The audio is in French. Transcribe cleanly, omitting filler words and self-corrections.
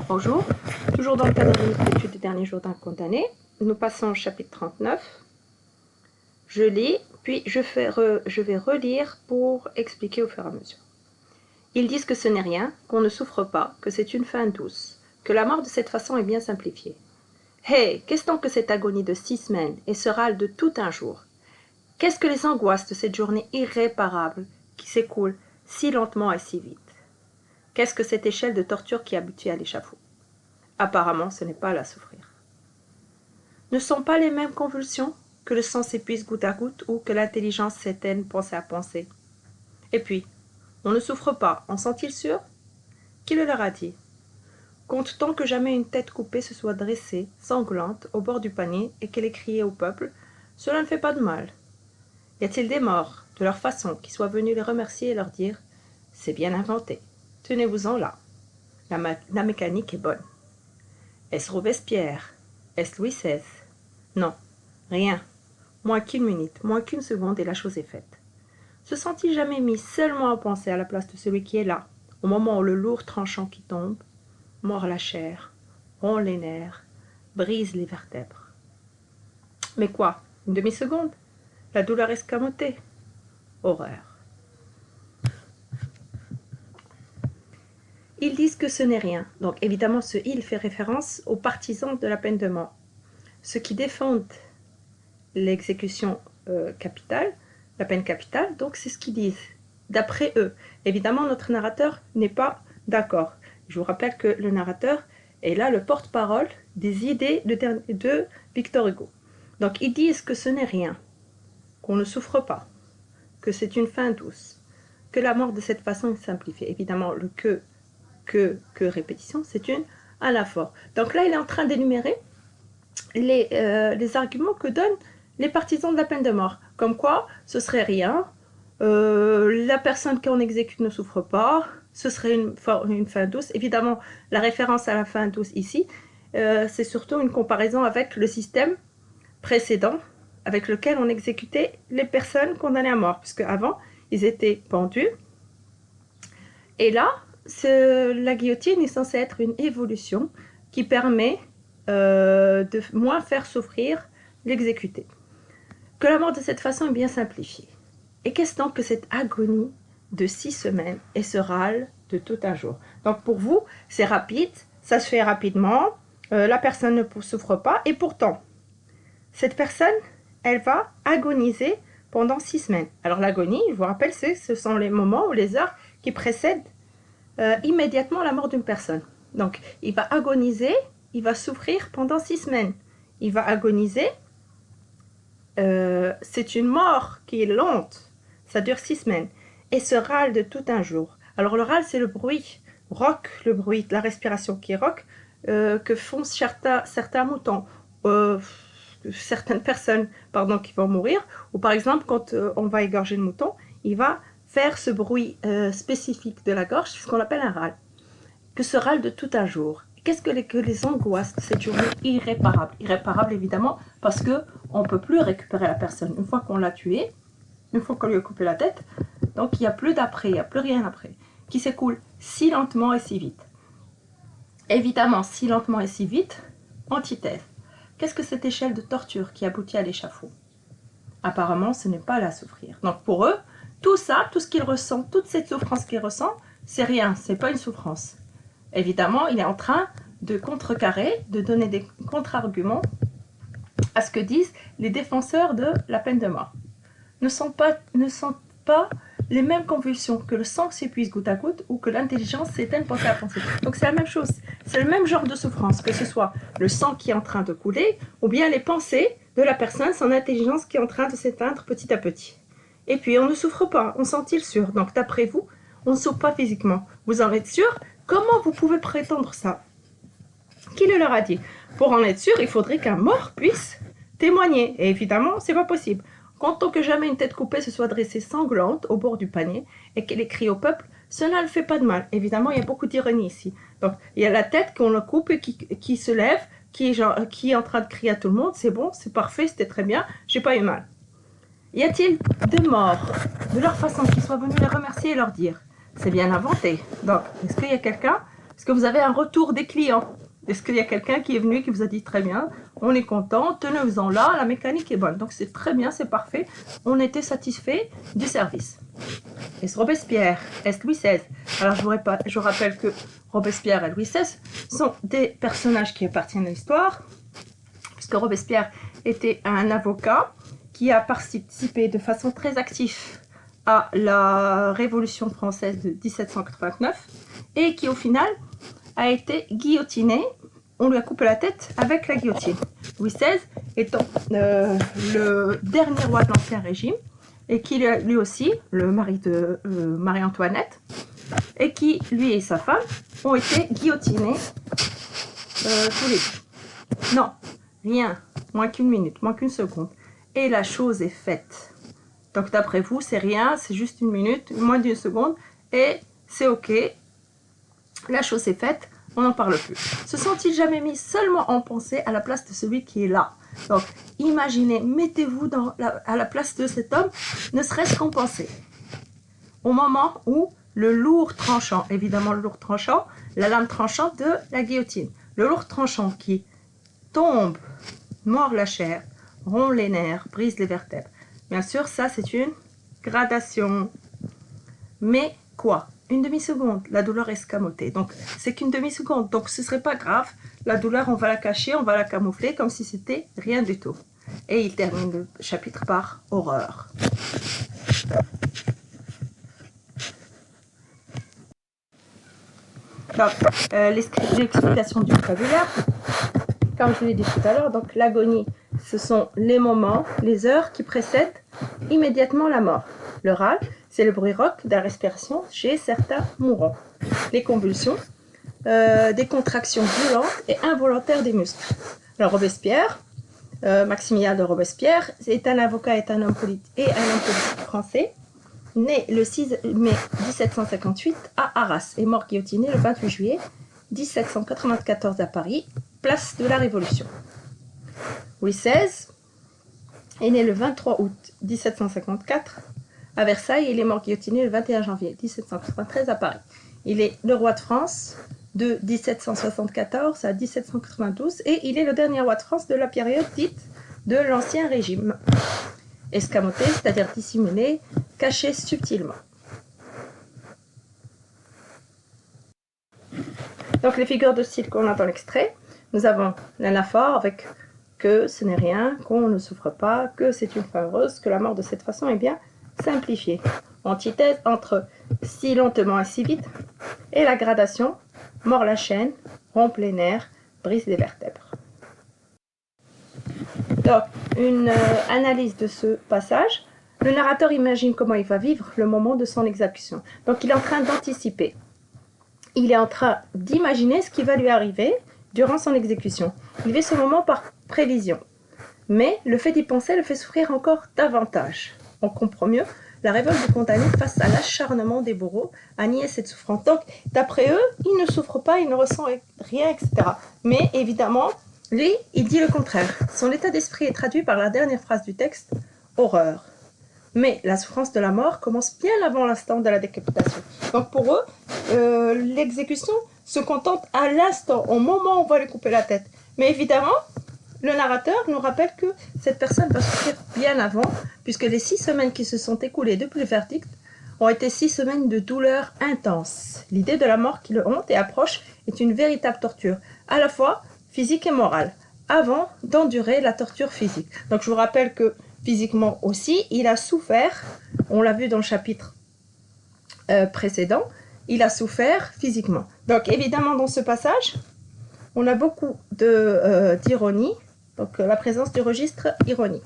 Bonjour, toujours dans le cadre de notre étude des derniers jours d'un condamné, nous passons au chapitre 39. Je lis, puis je vais relire pour expliquer au fur et à mesure. Ils disent que ce n'est rien, qu'on ne souffre pas, que c'est une fin douce, que la mort de cette façon est bien simplifiée. Hé, qu'est-ce donc que cette agonie de 6 semaines et ce râle de tout un jour? Qu'est-ce que les angoisses de cette journée irréparable qui s'écoule si lentement et si vite? Qu'est-ce que cette échelle de torture qui aboutit à l'échafaud? Apparemment, ce n'est pas à la souffrir. Ne sont pas les mêmes convulsions que le sang s'épuise goutte à goutte ou que l'intelligence s'éteigne pensée à pensée? Et puis, on ne souffre pas, en sont-ils sûrs? Qui le leur a dit? Compte-t-on que jamais une tête coupée se soit dressée, sanglante, au bord du panier et qu'elle ait crié au peuple? Cela ne fait pas de mal. Y a-t-il des morts, de leur façon, qui soient venus les remercier et leur dire « C'est bien inventé, tenez-vous-en là, la mécanique est bonne ». Est-ce Robespierre? Est-ce Louis XVI? Non, rien. Moins qu'une minute, moins qu'une seconde et la chose est faite. Se sont-ils jamais mis seulement à penser à la place de celui qui est là, au moment où le lourd tranchant qui tombe, mord la chair, rompt les nerfs, brise les vertèbres? Mais quoi? Une demi-seconde? La douleur escamotée? Horreur. Ils disent que ce n'est rien. Donc évidemment, ce « il » fait référence aux partisans de la peine de mort. Ceux qui défendent l'exécution capitale, la peine capitale, donc c'est ce qu'ils disent, d'après eux. Évidemment, notre narrateur n'est pas d'accord. Je vous rappelle que le narrateur est là le porte-parole des idées de Victor Hugo. Donc ils disent que ce n'est rien, qu'on ne souffre pas, que c'est une fin douce, que la mort de cette façon est simplifiée. Évidemment, le que répétition, c'est une anaphore. Donc là, il est en train d'énumérer les arguments que donnent les partisans de la peine de mort. Comme quoi, ce serait rien, la personne qu'on exécute ne souffre pas, ce serait une fin douce. Évidemment, la référence à la fin douce ici, c'est surtout une comparaison avec le système précédent avec lequel on exécutait les personnes condamnées à mort. Puisque avant, ils étaient pendus. Et là, la guillotine est censée être une évolution qui permet de moins faire souffrir l'exécuté. Que la mort de cette façon est bien simplifiée. Et qu'est-ce donc que cette agonie de 6 semaines et ce râle de tout un jour? Donc pour vous, c'est rapide, ça se fait rapidement, la personne ne souffre pas, et pourtant, cette personne, elle va agoniser pendant 6 semaines. Alors l'agonie, je vous rappelle, ce sont les moments ou les heures qui précèdent immédiatement la mort d'une personne. Donc, il va agoniser, il va souffrir pendant 6 semaines. Il va agoniser, c'est une mort qui est lente, ça dure 6 semaines. Et ce râle de tout un jour. Alors, le râle, c'est le bruit, le bruit de la respiration qui rock, que font certains moutons, certaines personnes, qui vont mourir. Ou par exemple, quand on va égorger le mouton, il va faire ce bruit spécifique de la gorge, ce qu'on appelle un râle. Que ce râle de tout un jour. Qu'est-ce que les angoisses de cette journée irréparable? Irréparable évidemment parce qu'on ne peut plus récupérer la personne. Une fois qu'on l'a tuée, une fois qu'on lui a coupé la tête, donc il n'y a plus d'après, il n'y a plus rien après, qui s'écoule si lentement et si vite. Évidemment, si lentement et si vite, antithèse. Qu'est-ce que cette échelle de torture qui aboutit à l'échafaud? Apparemment, ce n'est pas à la souffrir. Donc pour eux, tout ça, tout ce qu'il ressent, toute cette souffrance qu'il ressent, c'est rien, c'est pas une souffrance. Évidemment, il est en train de contrecarrer, de donner des contre-arguments à ce que disent les défenseurs de la peine de mort. Ne sont pas les mêmes convulsions que le sang s'épuise goutte à goutte ou que l'intelligence s'éteigne pensée à pensée. Donc c'est la même chose, c'est le même genre de souffrance, que ce soit le sang qui est en train de couler ou bien les pensées de la personne, son intelligence qui est en train de s'éteindre petit à petit. Et puis, on ne souffre pas, on sent-il sûr. Donc, d'après vous, on ne souffre pas physiquement. Vous en êtes sûr? Comment vous pouvez prétendre ça? Qui le leur a dit? Pour en être sûr, il faudrait qu'un mort puisse témoigner. Et évidemment, c'est pas possible. Comptons que jamais une tête coupée se soit dressée sanglante au bord du panier et qu'elle ait crié au peuple, cela ne fait pas de mal. Évidemment, il y a beaucoup d'ironie ici. Donc, il y a la tête qu'on le coupe et qui se lève, qui est en train de crier à tout le monde, c'est bon, c'est parfait, c'était très bien, j'ai pas eu mal. Y a-t-il des morts de leur façon qui soient venus les remercier et leur dire « C'est bien inventé ». Donc, est-ce qu'il y a quelqu'un Est-ce que vous avez un retour des clients? Est-ce qu'il y a quelqu'un qui est venu qui vous a dit très bien, on est content, tenez-vous-en là, la mécanique est bonne. Donc c'est très bien, c'est parfait, on était satisfait du service. Est-ce Robespierre? Est-ce Louis XVI? Alors je rappelle que Robespierre et Louis XVI sont des personnages qui appartiennent à l'histoire, puisque Robespierre était un avocat qui a participé de façon très active à la Révolution française de 1789 et qui au final a été guillotiné. On lui a coupé la tête avec la guillotine. Louis XVI étant le dernier roi de l'Ancien Régime et qui lui aussi, le mari de Marie-Antoinette, et qui, lui et sa femme, ont été guillotinés tous les deux. Non, rien, moins qu'une minute, moins qu'une seconde. Et la chose est faite. Donc d'après vous, c'est rien, c'est juste une minute, moins d'une seconde, et c'est ok. La chose est faite, on n'en parle plus. Se sont-ils jamais mis seulement en pensée à la place de celui qui est là? Donc imaginez, mettez-vous à la place de cet homme, ne serait-ce qu'en pensée. Au moment où le lourd tranchant, évidemment le lourd tranchant, la lame tranchante de la guillotine, le lourd tranchant qui tombe, mord la chair, rompt les nerfs, brise les vertèbres. Bien sûr, ça c'est une gradation. Mais quoi? Une demi-seconde, la douleur est escamotée. Donc c'est qu'une demi-seconde, donc ce serait pas grave. La douleur, on va la cacher, on va la camoufler comme si c'était rien du tout. Et il termine le chapitre par horreur. Donc, l'explication du vocabulaire, comme je l'ai dit tout à l'heure, donc l'agonie, ce sont les moments, les heures qui précèdent immédiatement la mort. Le râle, c'est le bruit rauque de la respiration chez certains mourants. Les convulsions, des contractions violentes et involontaires des muscles. Alors Robespierre, Maximilien de Robespierre, est un avocat et un homme politique français, né le 6 mai 1758 à Arras et mort guillotiné le 28 juillet 1794 à Paris, place de la Révolution. Louis XVI est né le 23 août 1754 à Versailles et il est mort guillotiné le 21 janvier 1793 à Paris. Il est le roi de France de 1774 à 1792 et il est le dernier roi de France de la période dite de l'Ancien Régime. Escamoté, c'est-à-dire dissimulé, caché subtilement. Donc les figures de style qu'on a dans l'extrait, nous avons l'anaphore avec que ce n'est rien, qu'on ne souffre pas, que c'est une fin heureuse, que la mort de cette façon est bien simplifiée. Antithèse entre si lentement et si vite, et la gradation, mord la chaîne, rompt les nerfs, brise les vertèbres. Donc, une analyse de ce passage, le narrateur imagine comment il va vivre le moment de son exécution. Donc il est en train d'anticiper. Il est en train d'imaginer ce qui va lui arriver durant son exécution. Il vit ce moment par prévision. Mais le fait d'y penser le fait souffrir encore davantage. On comprend mieux la révolte du condamné face à l'acharnement des bourreaux à nier cette souffrance. Donc, d'après eux, il ne souffre pas, il ne ressent rien, etc. Mais évidemment, lui, il dit le contraire. Son état d'esprit est traduit par la dernière phrase du texte, horreur. Mais la souffrance de la mort commence bien avant l'instant de la décapitation. Donc pour eux, l'exécution se contente à l'instant, au moment où on va lui couper la tête. Mais évidemment, le narrateur nous rappelle que cette personne va souffrir bien avant, puisque les 6 semaines qui se sont écoulées depuis le verdict ont été 6 semaines de douleur intense. L'idée de la mort qui le hante et approche est une véritable torture, à la fois physique et morale, avant d'endurer la torture physique. Donc je vous rappelle que physiquement aussi, il a souffert, on l'a vu dans le chapitre précédent, il a souffert physiquement. Donc évidemment dans ce passage, on a beaucoup d'ironie, donc la présence du registre ironique.